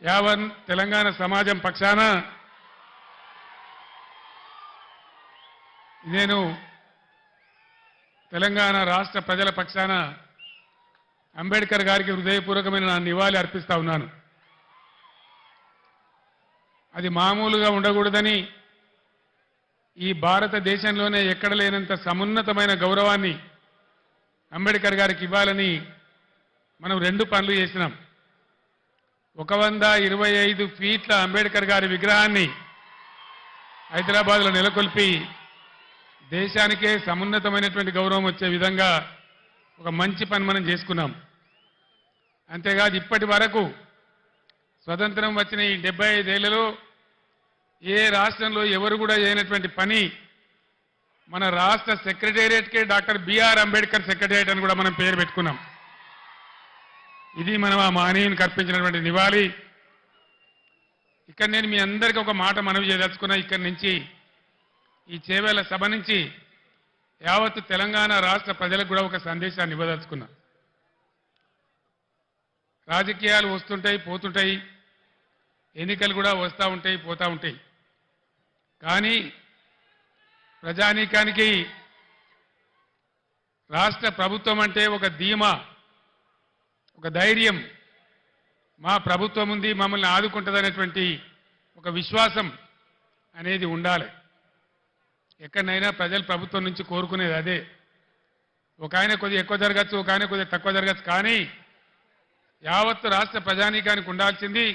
యావన్ తెలంగాణ సమాజం పక్షాన నేను తెలంగాణ రాష్ట్ర ప్రజల పక్షాన అంబేద్కర్ గారికి హృదయపూర్వకమైన నా నివాళి అర్పిస్తా ఉన్నాను. అది మామూలుగా ఉండకూడదని, ఈ భారతదేశంలోనే ఎక్కడ లేనంత సమున్నతమైన గౌరవాన్ని అంబేద్కర్ గారికి ఇవ్వాలని మనం రెండు పనులు చేసినాం. 125 ఫీట్ల అంబేద్కర్ గారి విగ్రహాన్ని హైదరాబాద్లో నెలకొల్పి దేశానికే సమున్నతమైనటువంటి గౌరవం వచ్చే విధంగా ఒక మంచి పని మనం చేసుకున్నాం. అంతేకాదు ఇప్పటి వరకు స్వతంత్రం వచ్చిన ఈ 75 ఏళ్లలో ఏ రాష్ట్రంలో ఎవరు కూడా చేయనటువంటి పని మన రాష్ట్ర సెక్రటేరియట్కే డాక్టర్ బిఆర్ అంబేద్కర్ సెక్రటేరియట్ అని కూడా మనం పేరు పెట్టుకున్నాం. ఇది మనం ఆ మహనీయునికి అర్పించినటువంటి నివాళి. ఇక్కడ నేను మీ అందరికీ ఒక మాట మనవి చేయదలుచుకున్నా. ఇక్కడి నుంచి ఈ చేవేళ్ల సభ నుంచి యావత్తు తెలంగాణ రాష్ట్ర ప్రజలకు కూడా ఒక సందేశాన్ని ఇవ్వదలుచుకున్నా. రాజకీయాలు వస్తుంటాయి, పోతుంటాయి, ఎన్నికలు కూడా వస్తూ ఉంటాయి, పోతూ ఉంటాయి. కానీ ప్రజానీకానికి రాష్ట్ర ప్రభుత్వం అంటే ఒక ధీమా, ఒక ధైర్యం, మా ప్రభుత్వం ఉంది, మమ్మల్ని ఆదుకుంటుందనేటువంటి ఒక విశ్వాసం అనేది ఉండాలి. ఎక్కడైనా ప్రజలు ప్రభుత్వం నుంచి కోరుకునేది అదే. ఒక ఆయన కొద్దిగా ఎక్కువ జరగచ్చు, ఒక ఆయన కొద్దిగా తక్కువ జరగచ్చు. కానీ యావత్తు రాష్ట్ర ప్రజానీకానికి ఉండాల్సింది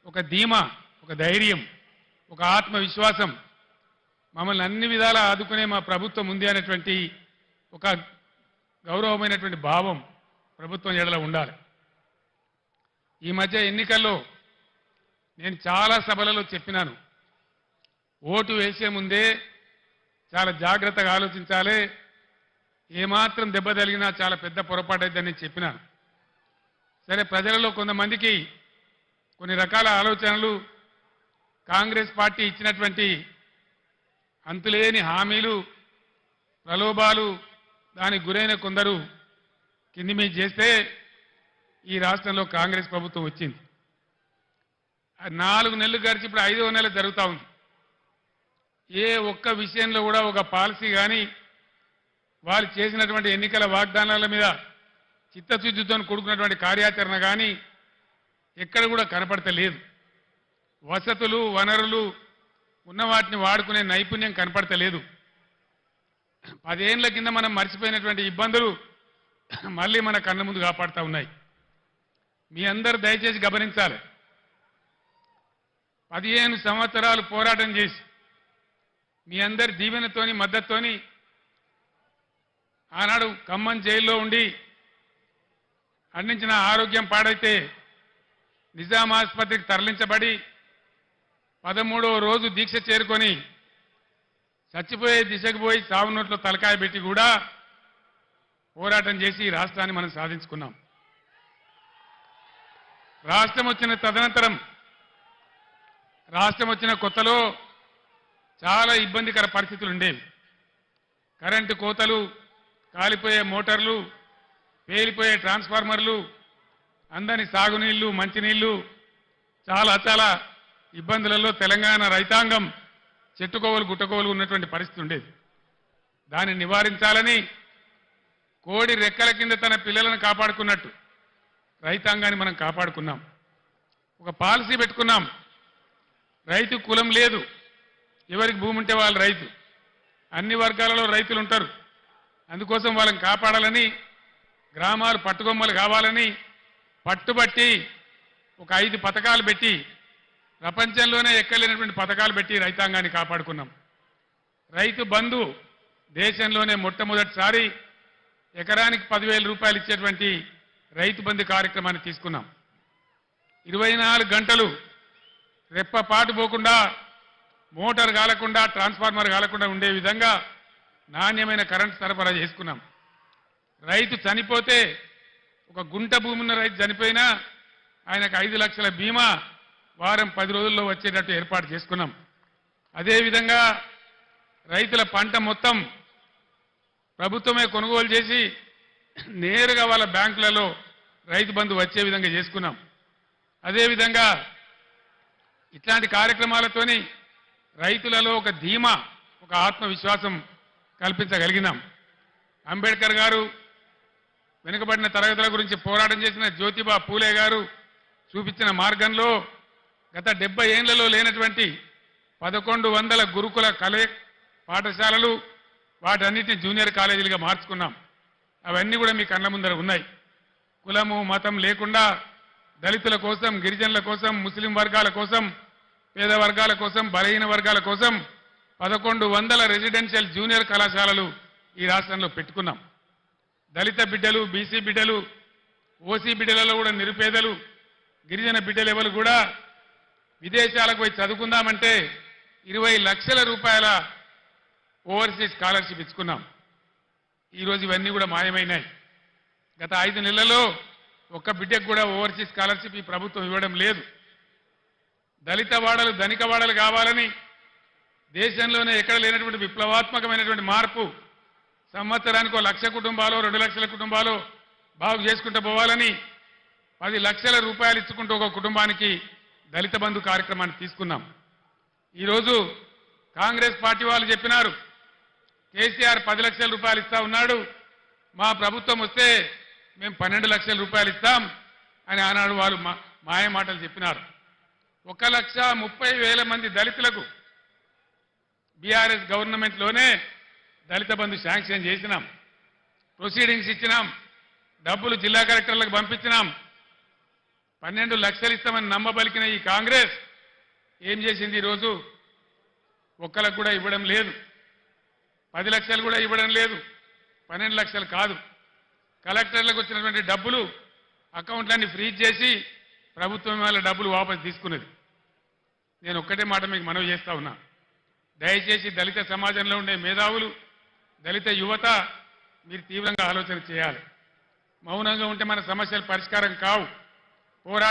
ఒక ధీమా, ఒక ధైర్యం, ఒక ఆత్మవిశ్వాసం. మమ్మల్ని అన్ని విధాలా ఆదుకునే మా ప్రభుత్వం ఉంది అనేటువంటి ఒక గౌరవమైనటువంటి భావం ప్రభుత్వం ఎడల ఉండాలి. ఈ మధ్య ఎన్నికల్లో నేను చాలా సభలలో చెప్పినాను, ఓటు వేసే ముందే చాలా జాగ్రత్తగా ఆలోచించాలి, ఏమాత్రం దెబ్బ తగిలినా చాలా పెద్ద పొరపాటు అయిద్దని నేను చెప్పినాను. సరే, ప్రజలలో కొంతమందికి కొన్ని రకాల ఆలోచనలు, కాంగ్రెస్ పార్టీ ఇచ్చినటువంటి అంతులేని హామీలు, ప్రలోభాలు, దానికి గురైన కొందరు కింది మీద చేస్తే ఈ రాష్ట్రంలో కాంగ్రెస్ ప్రభుత్వం వచ్చింది. 4 నెలలు గడిచి ఇప్పుడు 5వ నెల జరుగుతూ ఉంది. ఏ ఒక్క విషయంలో కూడా ఒక పాలసీ కానీ, వాళ్ళు చేసినటువంటి ఎన్నికల వాగ్దానాల మీద చిత్తశుద్ధితో కూడుకున్నటువంటి కార్యాచరణ కానీ ఎక్కడ కూడా కనపడతలేదు. వసతులు, వనరులు ఉన్న వాటిని వాడుకునే నైపుణ్యం కనపడతలేదు. 10 ఏళ్ల కింద మనం మర్చిపోయినటువంటి ఇబ్బందులు మళ్ళీ మన కళ్ళ ముందు కాపాడుతూ ఉన్నాయి. మీ అందరూ దయచేసి గమనించాలి. 15 సంవత్సరాలు పోరాటం చేసి మీ అందరి దీవెనతోని, మద్దతుతోని ఆనాడు ఖమ్మం జైల్లో ఉండి అందించిన ఆరోగ్యం పాడైతే నిజాం ఆసుపత్రికి తరలించబడి 13వ రోజు దీక్ష చేరుకొని చచ్చిపోయే దిశకు పోయి సావు నోట్లో తలకాయ పెట్టి కూడా పోరాటం చేసి రాష్ట్రాన్ని మనం సాధించుకున్నాం. రాష్ట్రం వచ్చిన కొత్తలో చాలా ఇబ్బందికర పరిస్థితులు ఉండేవి. కరెంటు కోతలు, కాలిపోయే మోటార్లు, పేలిపోయే ట్రాన్స్ఫార్మర్లు, అందని సాగునీళ్లు, మంచినీళ్లు, చాలా ఇబ్బందులలో తెలంగాణ రైతాంగం చెట్టుకోవలు గుట్టకోవలు ఉన్నటువంటి పరిస్థితి ఉండేది. దాన్ని నివారించాలని కోడి రెక్కల కింద తన పిల్లలను కాపాడుకున్నట్టు రైతాంగాన్ని మనం కాపాడుకున్నాం. ఒక పాలసీ పెట్టుకున్నాం. రైతు కులం లేదు, ఎవరికి భూమి ఉంటే వాళ్ళు రైతు. అన్ని వర్గాలలో రైతులు ఉంటారు. అందుకోసం వాళ్ళని కాపాడాలని, గ్రామాలు పట్టుకొమ్మలు కావాలని పట్టుబట్టి ఒక 5 పథకాలు పెట్టి, ప్రపంచంలోనే ఎక్కలేనటువంటి పథకాలు పెట్టి రైతాంగాన్ని కాపాడుకున్నాం. రైతు బంధు దేశంలోనే మొట్టమొదటిసారి ఎకరానికి 10,000 రూపాయలు ఇచ్చేటువంటి రైతు బంధు కార్యక్రమాన్ని తీసుకున్నాం. 24 గంటలు రెప్పపాటు పోకుండా, మోటార్ కాలకుండా, ట్రాన్స్ఫార్మర్ కాలకుండా ఉండే విధంగా నాణ్యమైన కరెంటు సరఫరా చేసుకున్నాం. రైతు చనిపోతే, ఒక గుంట భూమి ఉన్న రైతు చనిపోయినా ఆయనకు 5 లక్షల బీమా వారం 10 రోజుల్లో వచ్చేటట్టు ఏర్పాటు చేసుకున్నాం. అదేవిధంగా రైతుల పంట మొత్తం ప్రభుత్వమే కొనుగోలు చేసి నేరుగా వాళ్ళ బ్యాంకులలో రైతు బంధు వచ్చే విధంగా చేసుకున్నాం. అదేవిధంగా ఇట్లాంటి కార్యక్రమాలతోని రైతులలో ఒక ధీమా, ఒక ఆత్మవిశ్వాసం కల్పించగలిగినాం. అంబేద్కర్ గారు వెనుకబడిన తరగతుల గురించి పోరాటం చేసిన జ్యోతిబా పూలే గారు చూపించిన మార్గంలో గత 70 ఏళ్లలో లేనటువంటి 1100 గురుకుల పాఠశాలలు, వాటన్నిటిని జూనియర్ కాలేజీలుగా మార్చుకున్నాం. అవన్నీ కూడా మీ కళ్ళ ముందర ఉన్నాయి. కులము మతం లేకుండా దళితుల కోసం, గిరిజనుల కోసం, ముస్లిం వర్గాల కోసం, పేద వర్గాల కోసం, బలహీన వర్గాల కోసం 1100 రెసిడెన్షియల్ జూనియర్ కళాశాలలు ఈ రాష్ట్రంలో పెట్టుకున్నాం. దళిత బిడ్డలు, బీసీ బిడ్డలు, ఓసీ బిడ్డలలో కూడా నిరుపేదలు, గిరిజన బిడ్డలు ఎవరు కూడా విదేశాలకు పోయి చదువుకుందామంటే 20 లక్షల రూపాయల ఓవర్సీస్ స్కాలర్షిప్ ఇచ్చుకున్నాం. ఈరోజు ఇవన్నీ కూడా మాయమైనాయి. గత 5 నెలల్లో ఒక్క బిడ్డకు కూడా ఓవర్సీస్ స్కాలర్షిప్ ఈ ప్రభుత్వం ఇవ్వడం లేదు. దళిత వాడలు ధనిక వాడలు కావాలని దేశంలోనే ఎక్కడ లేనటువంటి విప్లవాత్మకమైనటువంటి మార్పు, సంవత్సరానికి 1 లక్ష కుటుంబాలు, 2 లక్షల కుటుంబాలు బాగు చేసుకుంటూ పోవాలని 10 లక్షల రూపాయలు ఇచ్చుకుంటూ ఒక కుటుంబానికి దళిత బంధు కార్యక్రమాన్ని తీసుకున్నాం. ఈరోజు కాంగ్రెస్ పార్టీ వాళ్ళు చెప్పినారు, కేసీఆర్ 10 లక్షల రూపాయలు ఇస్తా ఉన్నాడు, మా ప్రభుత్వం వస్తే మేము 12 లక్షల రూపాయలు ఇస్తాం అని ఆనాడు వాళ్ళు మాయ మాటలు చెప్పినారు. 1,30,000 మంది దళితులకు బీఆర్ఎస్ గవర్నమెంట్లోనే దళిత బంధు శాంక్షన్ చేసినాం, ప్రొసీడింగ్స్ ఇచ్చినాం, డబ్బులు జిల్లా కలెక్టర్లకు పంపించినాం. 12 లక్షలు ఇస్తామని నమ్మబలికిన ఈ కాంగ్రెస్ ఏం చేసింది? ఈరోజు ఒక్కలకు కూడా ఇవ్వడం లేదు, 10 లక్షలు కూడా ఇవ్వడం లేదు, 12 లక్షలు కాదు. కలెక్టర్లకు వచ్చినటువంటి డబ్బులు అకౌంట్లన్నీ ఫ్రీజ్ చేసి ప్రభుత్వం వాళ్ళ డబ్బులు వాపసు తీసుకున్నది. నేను ఒక్కటే మాట మీకు మనవి చేస్తా ఉన్నా, దయచేసి దళిత సమాజంలో ఉండే మేధావులు, దళిత యువత మీరు తీవ్రంగా ఆలోచన చేయాలి. మౌనంగా ఉంటే మన సమస్యలు పరిష్కారం కావు. పోరాట